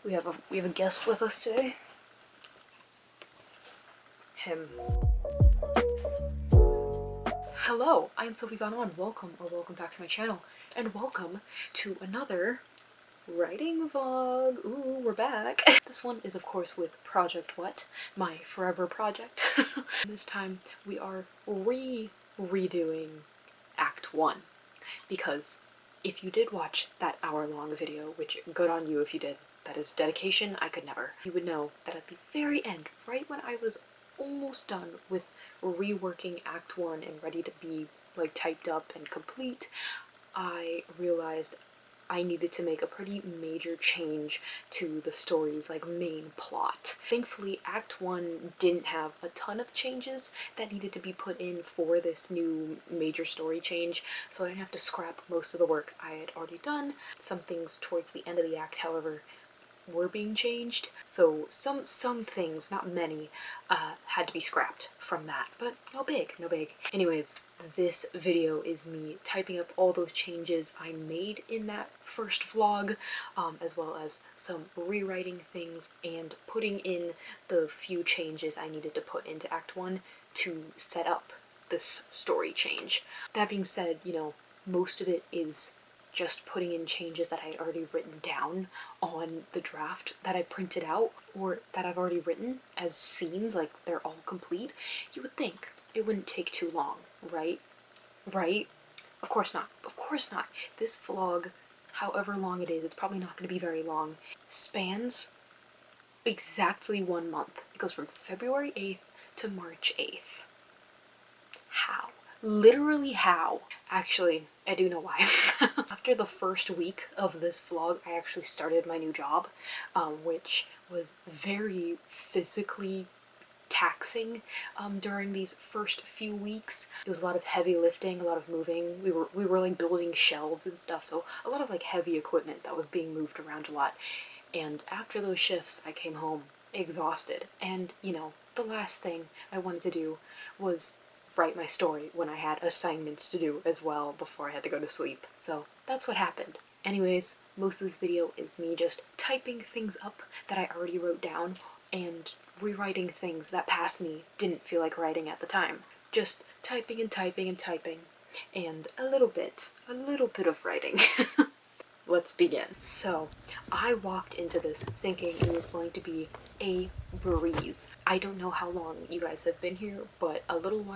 We have a guest with us today. Him. Hello, I'm Sophie and welcome back to my channel, and welcome to another writing vlog. Ooh, we're back. This one is of course with Project What, my forever project. This time we are redoing Act 1, because if you did watch that hour-long video, which good on you if you did, that is dedication I could never, you would know that at the very end, right when I was almost done with reworking Act 1 and ready to be like typed up and complete, I realized I needed to make a pretty major change to the story's like main plot. Thankfully, Act 1 didn't have a ton of changes that needed to be put in for this new major story change, so I didn't have to scrap most of the work I had already done. Some things towards the end of the act, however, were being changed, so some things, not many, had to be scrapped from that, but no big. Anyways, this video is me typing up all those changes I made in that first vlog, as well as some rewriting things and putting in the few changes I needed to put into Act 1 to set up this story change. That being said, you know, most of it is just putting in changes that I had already written down on the draft that I printed out, or that I've already written as scenes, like they're all complete. You would think it wouldn't take too long, right? Right? Of course not. Of course not. This vlog, however long it is, it's probably not going to be very long, spans exactly 1 month. It goes from February 8th to March 8th. How? Literally how? Actually, I do know why. After the first week of this vlog, I actually started my new job, which was very physically taxing during these first few weeks. It was a lot of heavy lifting, a lot of moving. We were like building shelves and stuff, so a lot of like heavy equipment that was being moved around a lot. And after those shifts, I came home exhausted, and you know, the last thing I wanted to do was write my story when I had assignments to do as well before I had to go to sleep. So that's what happened. Anyways, most of this video is me just typing things up that I already wrote down and rewriting things that past me didn't feel like writing at the time. Just typing and typing and typing, and a little bit of writing. Let's begin. So, I walked into this thinking it was going to be a breeze. I don't know how long you guys have been here, but a lot of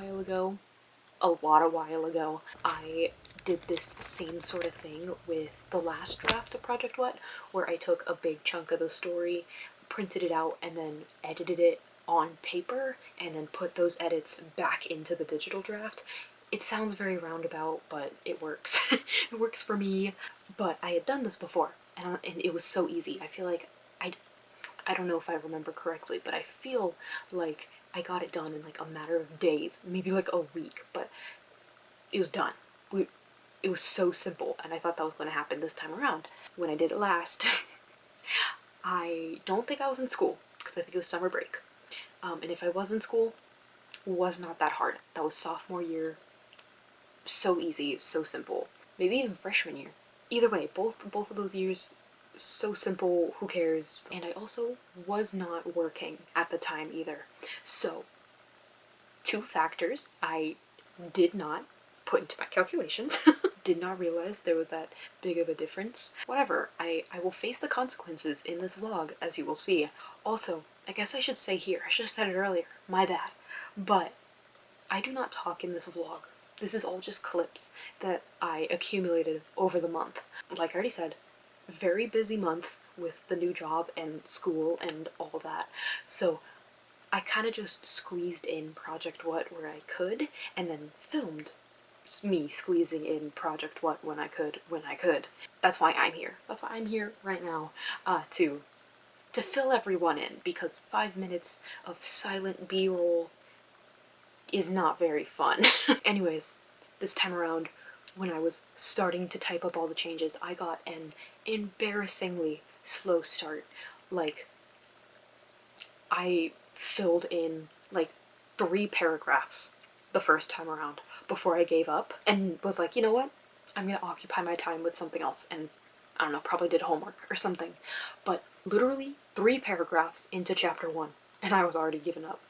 while ago, I did this same sort of thing with the last draft of Project What, where I took a big chunk of the story, printed it out, and then edited it on paper, and then put those edits back into the digital draft. It sounds very roundabout, but it works. It works for me. But I had done this before, and it was so easy. I feel like, I don't know if I remember correctly, but I feel like I got it done in like a matter of days, maybe like a week, but it was done. It was so simple, and I thought that was going to happen this time around. When I did it last, I don't think I was in school, because I think it was summer break. And if I was in school, it was not that hard. That was sophomore year. So easy, so simple. Maybe even freshman year. Either way, both of those years, so simple, who cares? And I also was not working at the time either. So, 2 factors I did not put into my calculations. Did not realize there was that big of a difference. Whatever, I will face the consequences in this vlog, as you will see. Also, I guess I should say here, I should have said it earlier, my bad, but I do not talk in this vlog. This is all just clips that I accumulated over the month. Like I already said, very busy month with the new job and school and all that. So I kind of just squeezed in Project What where I could, and then filmed me squeezing in Project What when I could. That's why I'm here. That's why I'm here right now, to fill everyone in, because 5 minutes of silent B-roll is not very fun. Anyways, this time around, when I was starting to type up all the changes, I got an embarrassingly slow start. Like, I filled in like 3 paragraphs the first time around before I gave up and was like, you know what? I'm gonna occupy my time with something else, and I don't know, probably did homework or something. But literally 3 paragraphs into chapter 1, and I was already giving up.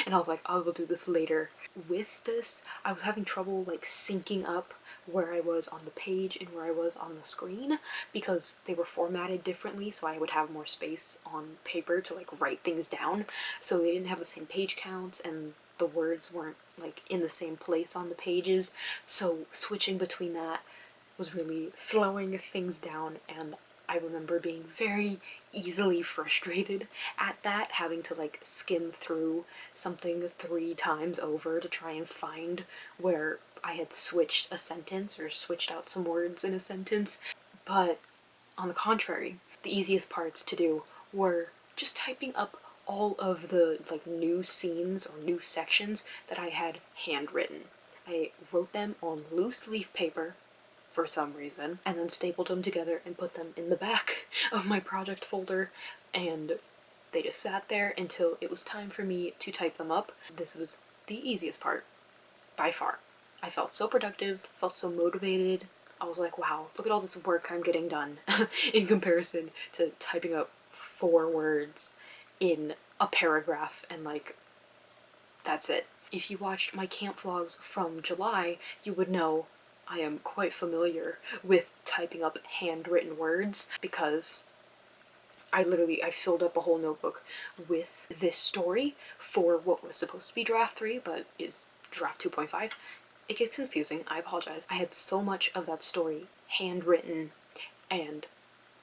And I was like, I will do this later. With this, I was having trouble like syncing up where I was on the page and where I was on the screen, because they were formatted differently, so I would have more space on paper to like write things down. So they didn't have the same page counts, and the words weren't like in the same place on the pages. So switching between that was really slowing things down, and I remember being very easily frustrated at that, having to like skim through something 3 times over to try and find where I had switched a sentence or switched out some words in a sentence. But on the contrary, the easiest parts to do were just typing up all of the like new scenes or new sections that I had handwritten. I wrote them on loose leaf paper for some reason, and then stapled them together and put them in the back of my project folder, and they just sat there until it was time for me to type them up. This was the easiest part, by far. I felt so productive, felt so motivated. I was like, wow, look at all this work I'm getting done in comparison to typing up 4 words in a paragraph, and like, that's it. If you watched my camp vlogs from July, you would know I am quite familiar with typing up handwritten words, because I filled up a whole notebook with this story for what was supposed to be draft 3 but is draft 2.5. It gets confusing, I apologize. I had so much of that story handwritten, and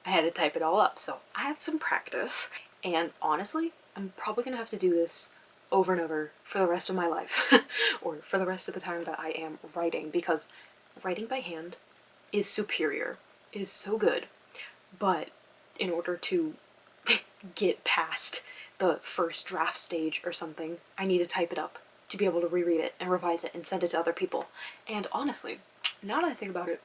I had to type it all up, so I had some practice. And honestly, I'm probably gonna have to do this over and over for the rest of my life, or for the rest of the time that I am writing, because writing by hand is superior, is so good. But in order to get past the first draft stage or something, I need to type it up to be able to reread it and revise it and send it to other people. And honestly, now that I think about it,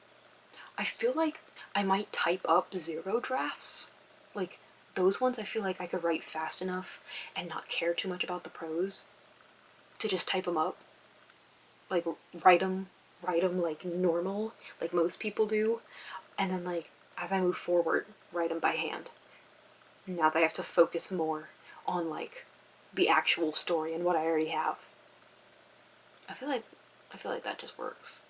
I feel like I might type up 0 drafts. Like, those ones I feel like I could write fast enough and not care too much about the prose to just type them up. Like, write them like normal, like most people do, and then like as I move forward, write them by hand. Now that I have to focus more on like the actual story and what I already have. I feel like that just works.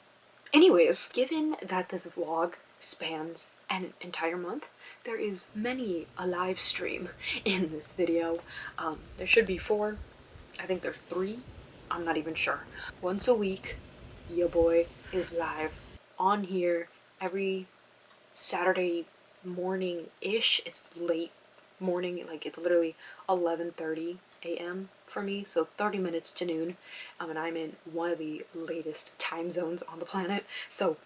Anyways, given that this vlog spans an entire month, there is many a live stream in this video. There should be 4. I think there's 3. I'm not even sure. Once a week, your boy is live on here every Saturday morning-ish. It's late morning, like it's literally 11:30 a.m. for me, so 30 minutes to noon. And I'm in one of the latest time zones on the planet, so,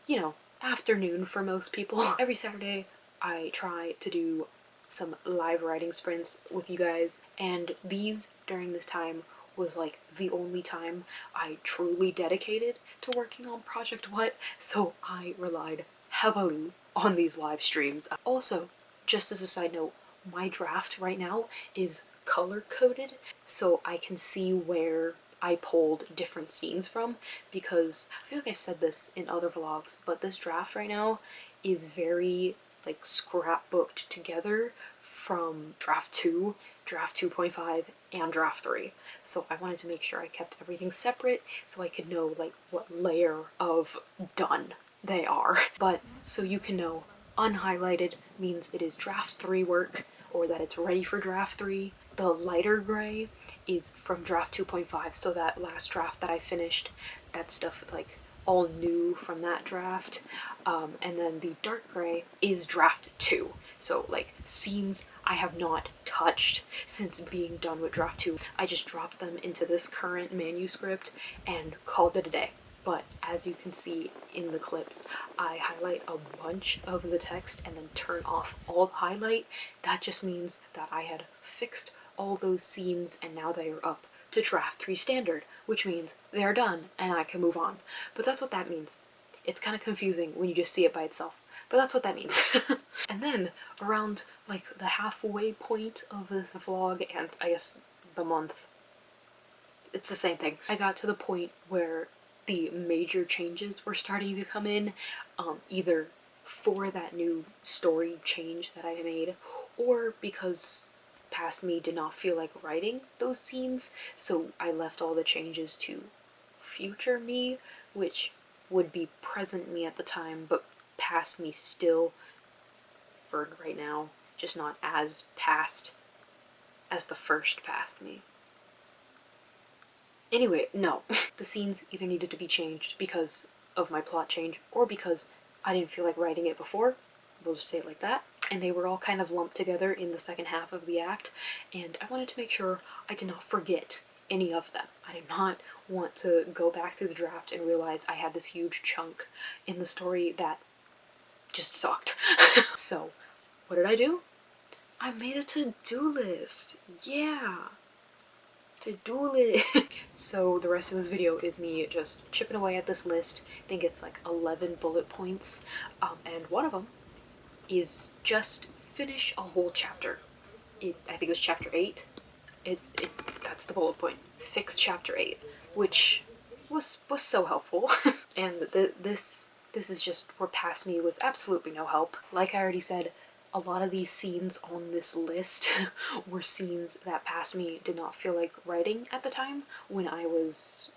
you know, afternoon for most people. Every Saturday, I try to do some live writing sprints with you guys, and these, during this time, was like the only time I truly dedicated to working on Project What, so I relied heavily on these live streams. Also, just as a side note, my draft right now is color-coded, so I can see where I pulled different scenes from, because I feel like I've said this in other vlogs, but this draft right now is very like scrapbooked together from draft 2, draft 2.5, and draft 3. So I wanted to make sure I kept everything separate so I could know like what layer of done they are. But so you can know, unhighlighted means it is draft 3 work, or that it's ready for draft 3. The lighter gray is from draft 2.5, so that last draft that I finished, that stuff like all new from that draft. And then the dark gray is draft 2. So like scenes I have not touched since being done with draft 2. I just dropped them into this current manuscript and called it a day. But as you can see in the clips, I highlight a bunch of the text and then turn off all the highlight. That just means that I had fixed all those scenes and now they are up to draft 3 standard, which means they're done and I can move on. But that's what that means. It's kind of confusing when you just see it by itself, but that's what that means. And then around like the halfway point of this vlog, and I guess the month, it's the same thing, I got to the point where the major changes were starting to come in, either for that new story change that I made, or because past me did not feel like writing those scenes, so I left all the changes to future me, which would be present me at the time, but past me still for right now, just not as past as the first past me. Anyway, no. The scenes either needed to be changed because of my plot change or because I didn't feel like writing it before. We'll just say it like that. And they were all kind of lumped together in the second half of the act, and I wanted to make sure I did not forget any of them. I did not want to go back through the draft and realize I had this huge chunk in the story that just sucked. So, what did I do? I made a to-do list. Yeah. To-do list. So the rest of this video is me just chipping away at this list. I think it's like 11 bullet points. And one of them is just finish a whole chapter. I think it was chapter 8. That's the bullet point. Fix chapter 8, which was so helpful. And this is just where past me was absolutely no help. Like I already said, a lot of these scenes on this list were scenes that past me did not feel like writing at the time when I was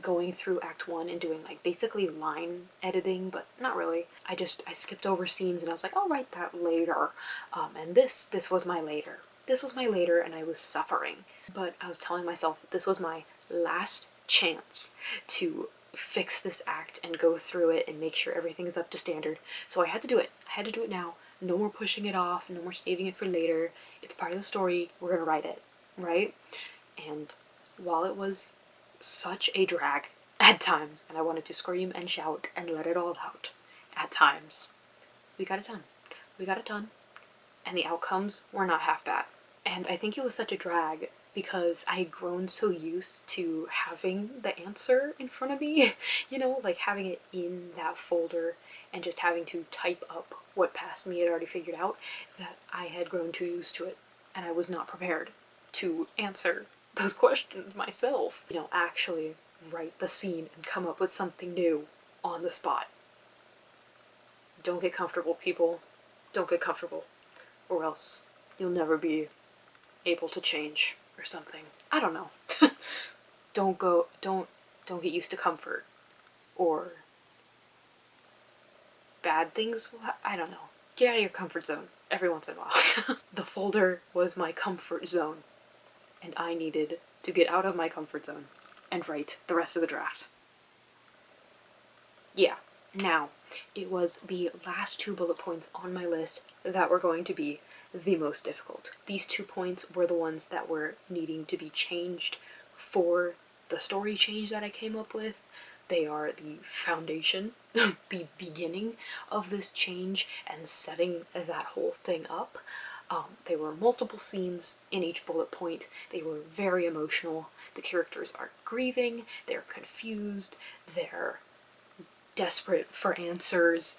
going through Act 1 and doing like basically line editing, but not really. I skipped over scenes and I was like, I'll write that later. And this was my later. This was my later, and I was suffering. But I was telling myself that this was my last chance to fix this act and go through it and make sure everything is up to standard. So I had to do it. I had to do it now. No more pushing it off, no more saving it for later. It's part of the story. We're gonna write it, right? And while it was such a drag at times, and I wanted to scream and shout and let it all out at times, we got it done. We got it done. And the outcomes were not half bad. And I think it was such a drag because I had grown so used to having the answer in front of me, you know, like having it in that folder and just having to type up what past me had already figured out, that I had grown too used to it, and I was not prepared to answer those questions myself. You know, actually write the scene and come up with something new on the spot. Don't get comfortable, people. Don't get comfortable, or else you'll never be able to change or something. I don't know. Don't get used to comfort or bad things. I don't know. Get out of your comfort zone every once in a while. The folder was my comfort zone, and I needed to get out of my comfort zone and write the rest of the draft. Yeah. Now, it was the last 2 bullet points on my list that were going to be the most difficult. These 2 points were the ones that were needing to be changed for the story change that I came up with. They are the foundation, the beginning of this change and setting that whole thing up. There were multiple scenes in each bullet point. They were very emotional. The characters are grieving, they're confused, they're desperate for answers.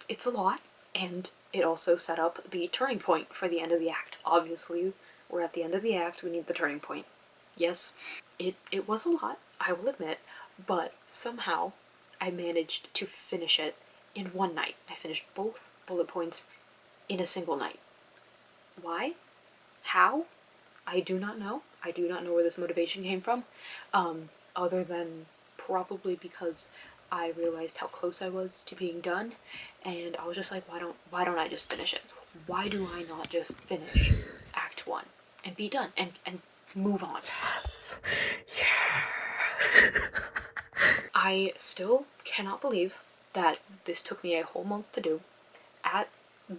It's a lot, and it also set up the turning point for the end of the act. Obviously, we're at the end of the act, we need the turning point. Yes, it was a lot, I will admit, but somehow I managed to finish it in one night. I finished both bullet points in a single night. Why? How? I do not know. I do not know where this motivation came from, other than probably because I realized how close I was to being done, and I was just like, why don't I just finish it? Why do I not just finish Act 1 and be done and move on? Yes. Yeah. I still cannot believe that this took me a whole month to do. At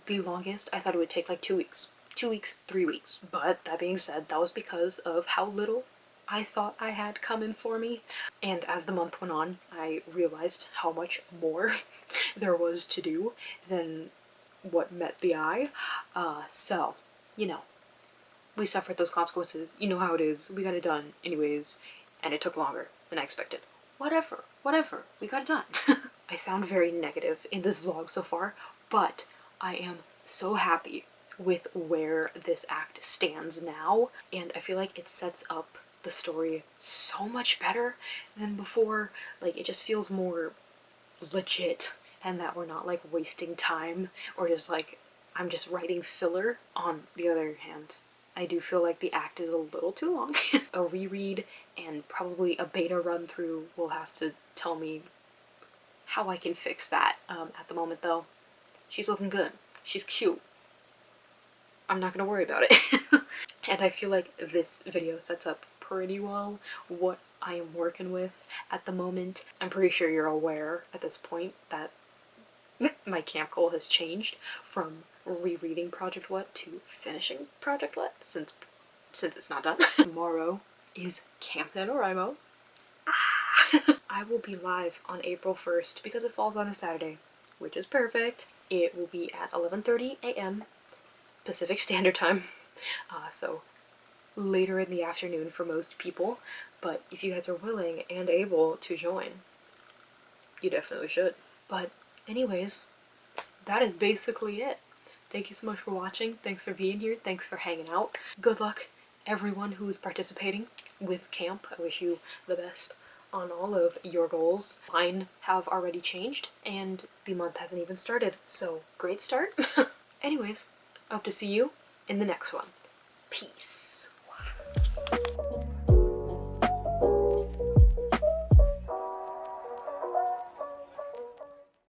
the longest, I thought it would take like 2 weeks. 2 weeks, 3 weeks. But that being said, that was because of how little I thought I had coming for me. And as the month went on, I realized how much more there was to do than what met the eye. So, you know, we suffered those consequences. You know how it is. We got it done anyways, and it took longer than I expected. Whatever, we got it done. I sound very negative in this vlog so far, but I am so happy with where this act stands now, and I feel like it sets up the story so much better than before. Like, it just feels more legit, and that we're not like wasting time or just like, I'm just writing filler. On the other hand, I do feel like the act is a little too long. A reread and probably a beta run through will have to tell me how I can fix that. At the moment though, she's looking good. She's cute. I'm not gonna worry about it. And I feel like this video sets up pretty well what I am working with at the moment. I'm pretty sure you're aware at this point that my camp goal has changed from rereading Project What to finishing Project What, since it's not done. Tomorrow is Camp NaNoWriMo. I will be live on April 1st because it falls on a Saturday, which is perfect. It will be at 11:30 a.m. Pacific Standard Time, so later in the afternoon for most people, but if you guys are willing and able to join, you definitely should. But anyways, that is basically it. Thank you so much for watching. Thanks for being here. Thanks for hanging out. Good luck everyone who is participating with camp. I wish you the best on all of your goals. Mine have already changed and the month hasn't even started, so great start. Anyways, I hope to see you in the next one. Peace.